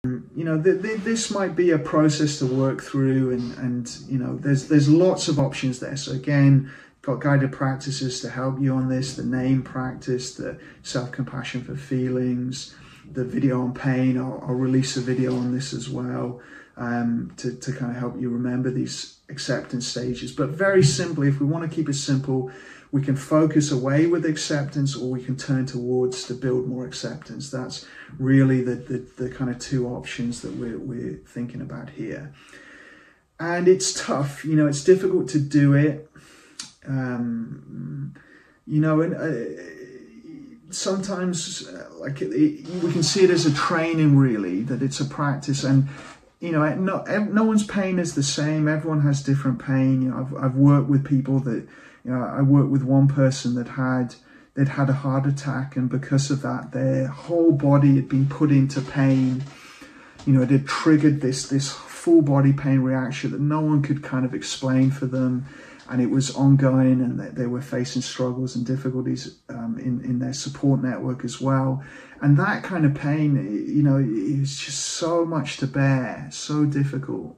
You know, this might be a process to work through, and you know, there's lots of options there. So again, got guided practices to help you on this, the name practice, the self-compassion for feelings, the video on pain. I'll release a video on this as well, to kind of help you remember these acceptance stages. But very simply, if we want to keep it simple, we can focus away with acceptance, or we can turn towards to build more acceptance. That's really the kind of two options that we're thinking about here. And it's tough, you know, it's difficult to do it. You know, and sometimes we can see it as a training, really, that it's a practice. And you know, no one's pain is the same. Everyone has different pain. You know, I've worked with people that, you know, I worked with one person that they'd had a heart attack, and because of that, their whole body had been put into pain. You know, it had triggered this full body pain reaction that no one could kind of explain for them, and it was ongoing, and they were facing struggles and difficulties in their support network as well. And that kind of pain, you know, is just so much to bear, so difficult.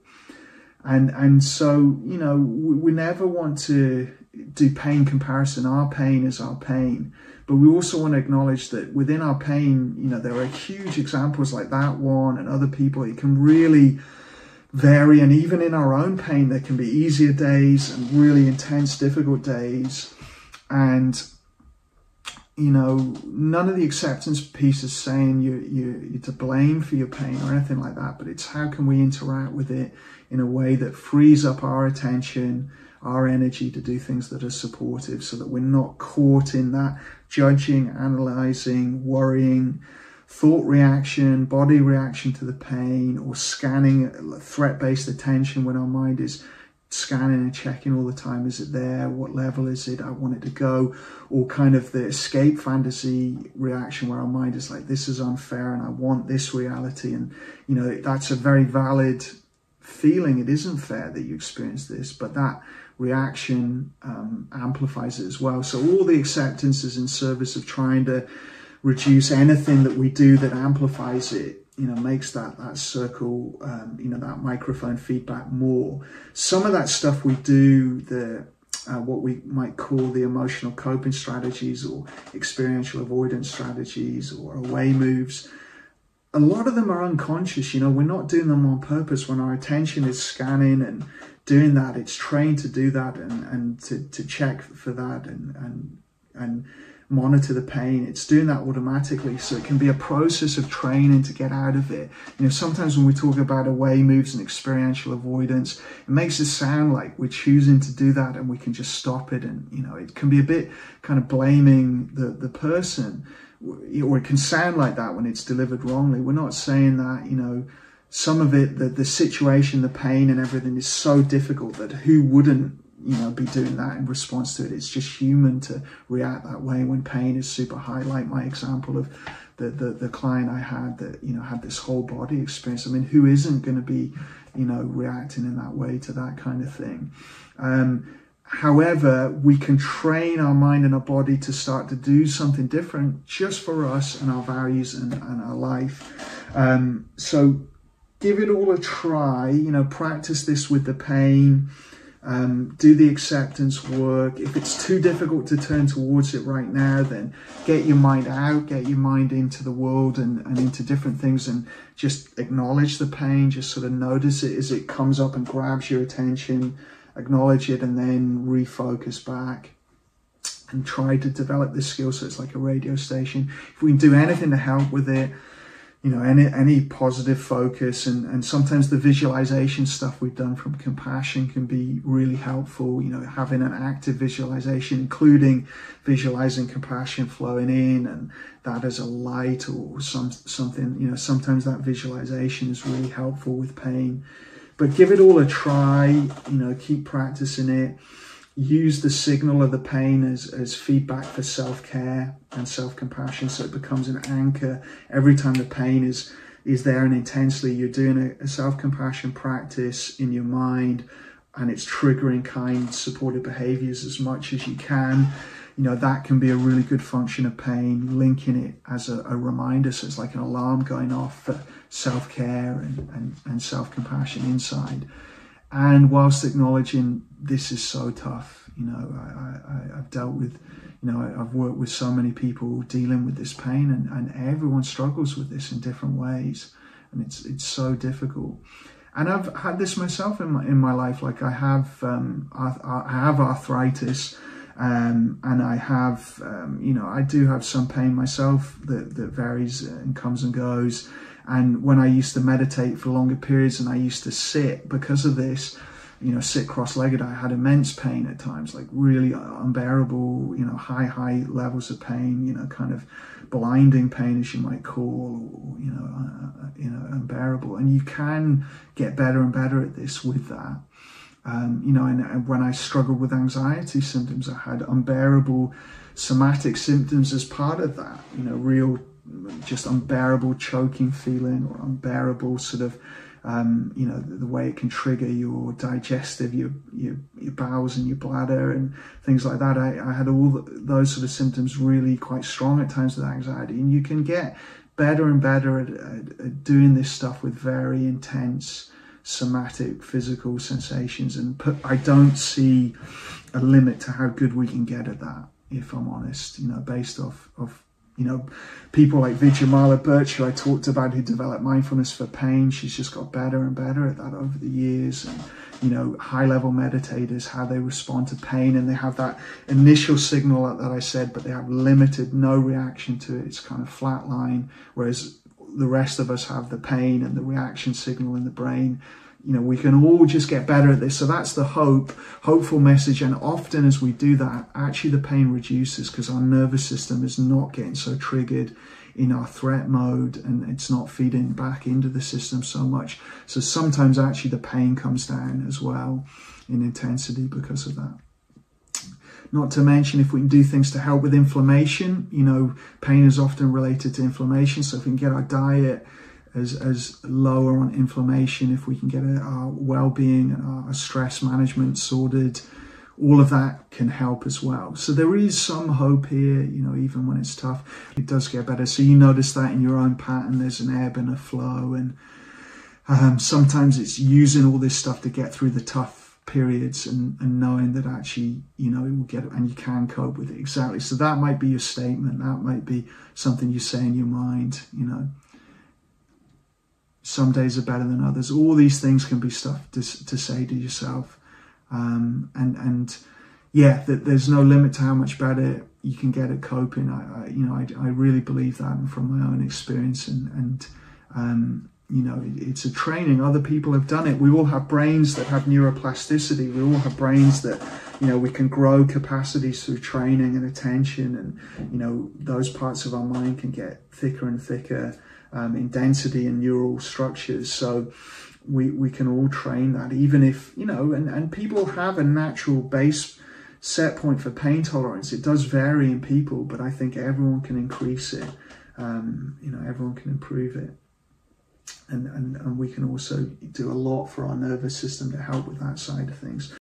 And so, you know, we never want to do pain comparison. Our pain is our pain. But we also want to acknowledge that within our pain, you know, there are huge examples like that one and other people. It can really vary. And even in our own pain, there can be easier days and really intense, difficult days. And, you know, none of the acceptance piece is saying you're to blame for your pain or anything like that. But it's how can we interact with it in a way that frees up our attention, our energy to do things that are supportive, so that we're not caught in that judging, analyzing, worrying, thought reaction, body reaction to the pain, or scanning, threat-based attention when our mind is scanning and checking all the time. Is it there? What level is it? I want it to go. Or kind of the escape fantasy reaction where our mind is like, this is unfair and I want this reality. And, you know, that's a very valid feeling. It isn't fair that you experience this, but that reaction amplifies it as well. So all the acceptance is in service of trying to reduce anything that we do that amplifies it, you know, makes that circle, you know, that microphone feedback more. Some of that stuff we do, what we might call the emotional coping strategies or experiential avoidance strategies or away moves, a lot of them are unconscious. You know, we're not doing them on purpose. When our attention is scanning and doing that, it's trained to do that and to check for that and monitor the pain. It's doing that automatically. So it can be a process of training to get out of it. You know, sometimes when we talk about away moves and experiential avoidance, it makes it sound like we're choosing to do that and we can just stop it. And, you know, it can be a bit kind of blaming the person, or it can sound like that when it's delivered wrongly. We're not saying that, you know, some of it, the situation, the pain and everything is so difficult that who wouldn't, you know, be doing that in response to it. It's just human to react that way when pain is super high, like my example of the client I had that, you know, had this whole body experience. I mean, who isn't going to be, you know, reacting in that way to that kind of thing? However, we can train our mind and our body to start to do something different just for us and our values and our life. So give it all a try, you know, practice this with the pain, do the acceptance work. If it's too difficult to turn towards it right now, then get your mind out, get your mind into the world and into different things, and just acknowledge the pain, just sort of notice it as it comes up and grabs your attention. Acknowledge it and then refocus back and try to develop this skill so it's like a radio station. If we can do anything to help with it, you know, any positive focus, and sometimes the visualization stuff we've done from compassion can be really helpful. You know, having an active visualization, including visualizing compassion flowing in and that as a light or something, you know, sometimes that visualization is really helpful with pain. But give it all a try, you know, keep practicing it. Use the signal of the pain as feedback for self-care and self-compassion, so it becomes an anchor. Every time the pain is there and intensely, you're doing a self-compassion practice in your mind, and it's triggering kind, supportive behaviors as much as you can. you know, that can be a really good function of pain, linking it as a reminder. So it's like an alarm going off for self-care and self-compassion inside. And whilst acknowledging this is so tough, you know, I've dealt with, you know, I've worked with so many people dealing with this pain, and everyone struggles with this in different ways. And it's so difficult. And I've had this myself in my life. Like I have arthritis, and I have, you know, I do have some pain myself that varies and comes and goes. And when I used to meditate for longer periods and I used to sit because of this, you know, sit cross-legged, I had immense pain at times, like really unbearable, you know, high levels of pain, you know, kind of blinding pain, as you might call, or, you know, unbearable. And you can get better and better at this with that. You know, and when I struggled with anxiety symptoms, I had unbearable somatic symptoms as part of that, you know, real just unbearable choking feeling, or unbearable sort of, you know, the way it can trigger your digestive, your bowels and your bladder and things like that. I had all those sort of symptoms really quite strong at times with anxiety. And you can get better and better at doing this stuff with very intense somatic physical sensations. And I don't see a limit to how good we can get at that, if I'm honest, you know, based off you know, people like Vijayamala Birch, who I talked about, who developed mindfulness for pain. She's just got better and better at that over the years. And, you know, high-level meditators, how they respond to pain, and they have that initial signal that I said, but they have limited, no reaction to it. It's kind of flat line, whereas the rest of us have the pain and the reaction signal in the brain. You know, we can all just get better at this. So that's the hopeful message. And often as we do that, actually the pain reduces, because our nervous system is not getting so triggered in our threat mode, and it's not feeding back into the system so much. So sometimes actually the pain comes down as well in intensity because of that. Not to mention, if we can do things to help with inflammation, you know, pain is often related to inflammation. So if we can get our diet as lower on inflammation, if we can get our well-being and our stress management sorted, all of that can help as well. So there is some hope here, you know, even when it's tough, it does get better. So you notice that in your own pattern, there's an ebb and a flow, and sometimes it's using all this stuff to get through the tough periods and knowing that actually, you know, it will get it and you can cope with it. Exactly. So that might be your statement. That might be something you say in your mind, you know. Some days are better than others. All these things can be stuff to say to yourself. And yeah, that there's no limit to how much better you can get at coping. I really believe that, and from my own experience, and you know, it's a training. Other people have done it. We all have brains that have neuroplasticity. We all have brains that, you know, we can grow capacities through training and attention, and, you know, those parts of our mind can get thicker and thicker in density and neural structures. So we can all train that, even if, you know, and people have a natural base set point for pain tolerance. It does vary in people, but I think everyone can increase it. You know, everyone can improve it. And we can also do a lot for our nervous system to help with that side of things.